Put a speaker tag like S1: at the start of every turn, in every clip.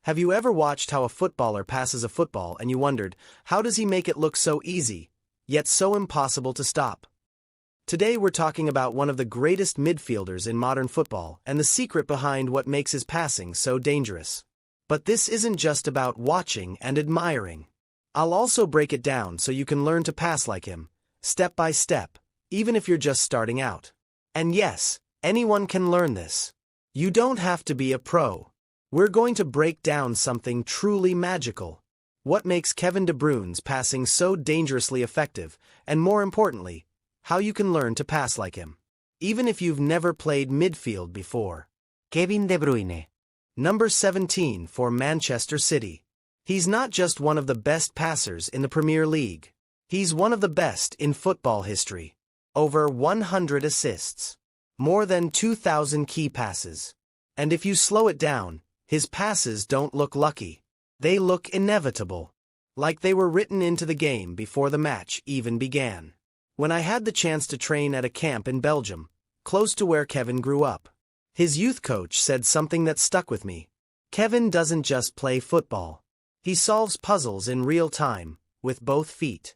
S1: Have you ever watched how a footballer passes a football and you wondered, how does he make it look so easy, yet so impossible to stop? Today we're talking about one of the greatest midfielders in modern football and the secret behind what makes his passing so dangerous. But this isn't just about watching and admiring. I'll also break it down so you can learn to pass like him, step by step, even if you're just starting out. And yes, anyone can learn this. You don't have to be a pro. We're going to break down something truly magical. What makes Kevin De Bruyne's passing so dangerously effective, and more importantly, how you can learn to pass like him, even if you've never played midfield before.
S2: Kevin De Bruyne.
S1: Number 17 for Manchester City. He's not just one of the best passers in the Premier League. He's one of the best in football history. Over 100 assists. More than 2,000 key passes. And if you slow it down, his passes don't look lucky. They look inevitable. Like they were written into the game before the match even began. When I had the chance to train at a camp in Belgium, close to where Kevin grew up, his youth coach said something that stuck with me. Kevin doesn't just play football. He solves puzzles in real time, with both feet.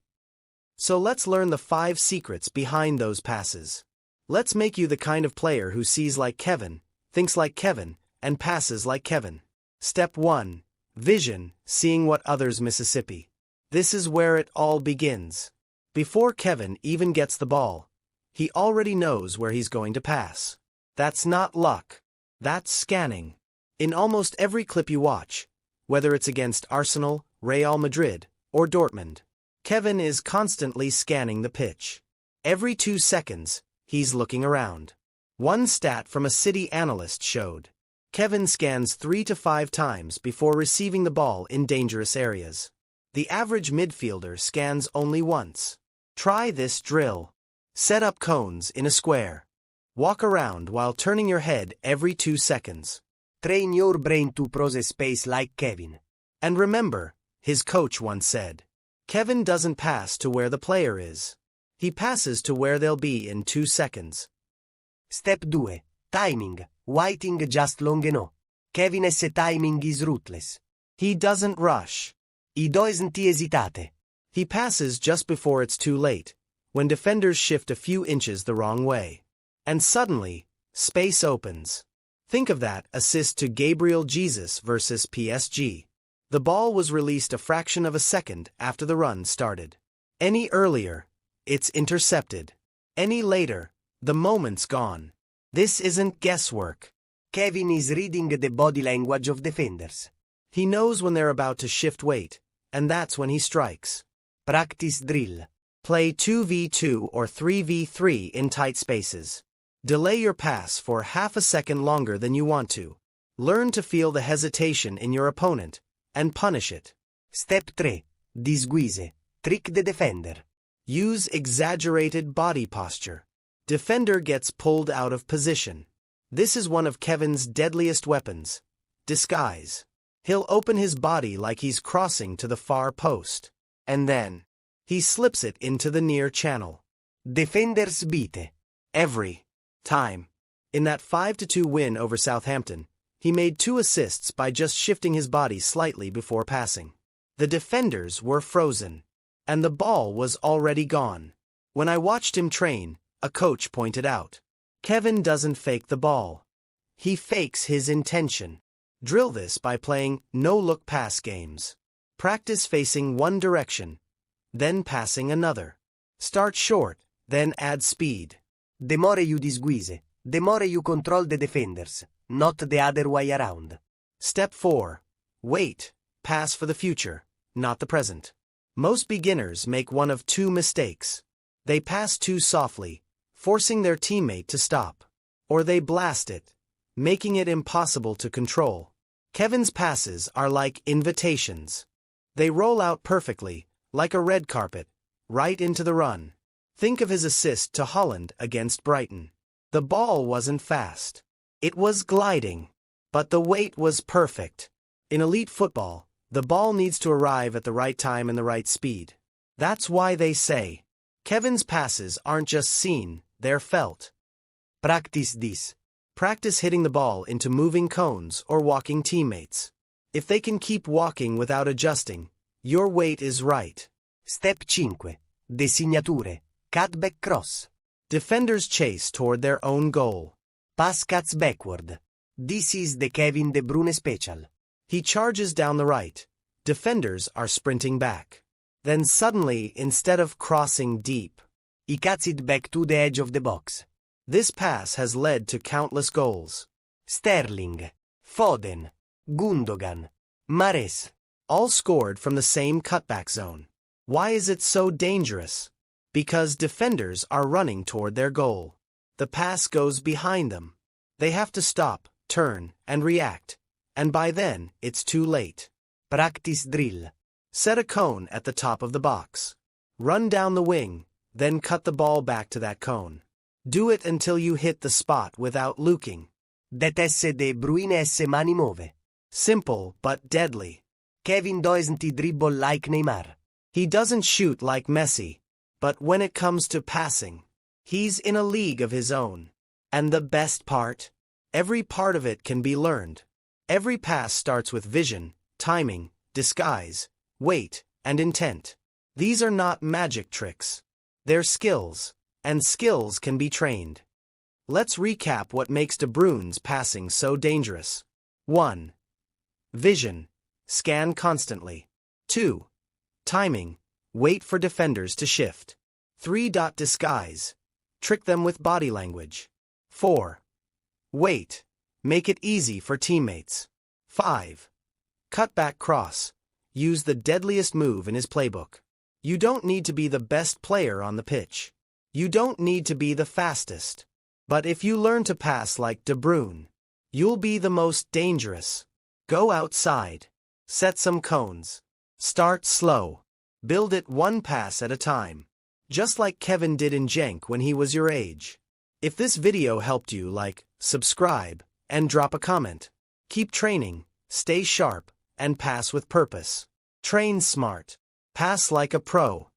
S1: So let's learn the 5 secrets behind those passes. Let's make you the kind of player who sees like Kevin, thinks like Kevin, and passes like Kevin. Step 1. Vision, seeing what others Mississippi. This is where it all begins. Before Kevin even gets the ball, he already knows where he's going to pass. That's not luck. That's scanning. In almost every clip you watch, whether it's against Arsenal, Real Madrid, or Dortmund, Kevin is constantly scanning the pitch. Every 2 seconds, he's looking around. One stat from a City analyst showed Kevin scans 3 to 5 times before receiving the ball in dangerous areas. The average midfielder scans only once. Try this drill. Set up cones in a square. Walk around while turning your head every 2 seconds.
S2: Train your brain to process space like Kevin.
S1: And remember, his coach once said, Kevin doesn't pass to where the player is. He passes to where they'll be in 2 seconds.
S2: Step 2. Timing. Waiting just long enough. Kevin's timing is ruthless.
S1: He doesn't rush.
S2: He doesn't hesitate.
S1: He passes just before it's too late, when defenders shift a few inches the wrong way. And suddenly, space opens. Think of that assist to Gabriel Jesus versus PSG. The ball was released a fraction of a second after the run started. Any earlier, it's intercepted. Any later, the moment's gone. This isn't guesswork.
S2: Kevin is reading the body language of defenders.
S1: He knows when they're about to shift weight, and that's when he strikes.
S2: Practice drill.
S1: Play 2v2 or 3v3 in tight spaces. Delay your pass for half a second longer than you want to. Learn to feel the hesitation in your opponent, and punish it.
S2: Step 3. Disguise. Trick the defender.
S1: Use exaggerated body posture. Defender gets pulled out of position. This is one of Kevin's deadliest weapons. Disguise. He'll open his body like he's crossing to the far post. And then, he slips it into the near channel.
S2: Defenders beat.
S1: Every time. In that 5-2 win over Southampton, he made 2 assists by just shifting his body slightly before passing. The defenders were frozen. And the ball was already gone. When I watched him train, a coach pointed out, Kevin doesn't fake the ball. He fakes his intention. Drill this by playing no-look pass games. Practice facing one direction, then passing another. Start short, then add speed.
S2: The more you disguise, the more you control the defenders, not the other way around.
S1: Step 4. Wait. Pass for the future, not the present. Most beginners make one of 2 mistakes. They pass too softly, forcing their teammate to stop. Or they blast it, making it impossible to control. Kevin's passes are like invitations. They roll out perfectly, like a red carpet, right into the run. Think of his assist to Holland against Brighton. The ball wasn't fast. It was gliding. But the weight was perfect. In elite football, the ball needs to arrive at the right time and the right speed. That's why they say, Kevin's passes aren't just seen, they're felt.
S2: Practice this.
S1: Practice hitting the ball into moving cones or walking teammates. If they can keep walking without adjusting, your weight is right.
S2: Step 5. Designature. Cutback cross.
S1: Defenders chase toward their own goal.
S2: Pass cuts backward. This is the Kevin De Bruyne special.
S1: He charges down the right. Defenders are sprinting back. Then suddenly, instead of crossing deep,
S2: He cuts it back to the edge of the box.
S1: this pass has led to countless goals.
S2: Sterling, Foden, Gundogan, Mahrez.
S1: All scored from the same cutback zone. Why is it so dangerous? Because defenders are running toward their goal. The pass goes behind them. They have to stop, turn, and react. And by then, it's too late.
S2: Practice drill.
S1: Set a cone at the top of the box. Run down the wing, then cut the ball back to that cone. Do it until you hit the spot without looking.
S2: Detesse De Bruyne esse mani move.
S1: Simple but deadly.
S2: Kevin doesn't dribble like Neymar.
S1: He doesn't shoot like Messi, but when it comes to passing, he's in a league of his own. And the best part? Every part of it can be learned. Every pass starts with vision, timing, disguise, weight, and intent. These are not magic tricks. They're skills, and skills can be trained. Let's recap what makes De Bruyne's passing so dangerous. 1. Vision. Scan constantly. 2. Timing. Wait for defenders to shift. 3. Disguise. Trick them with body language. 4. Wait. Make it easy for teammates. 5. Cutback cross. Use the deadliest move in his playbook. You don't need to be the best player on the pitch. You don't need to be the fastest. But if you learn to pass like De Bruyne, you'll be the most dangerous. Go outside. Set some cones. Start slow. Build it one pass at a time. Just like Kevin did in Genk when he was your age. If this video helped you, like, subscribe, and drop a comment. Keep training, stay sharp, and pass with purpose. Train smart. Pass like a pro.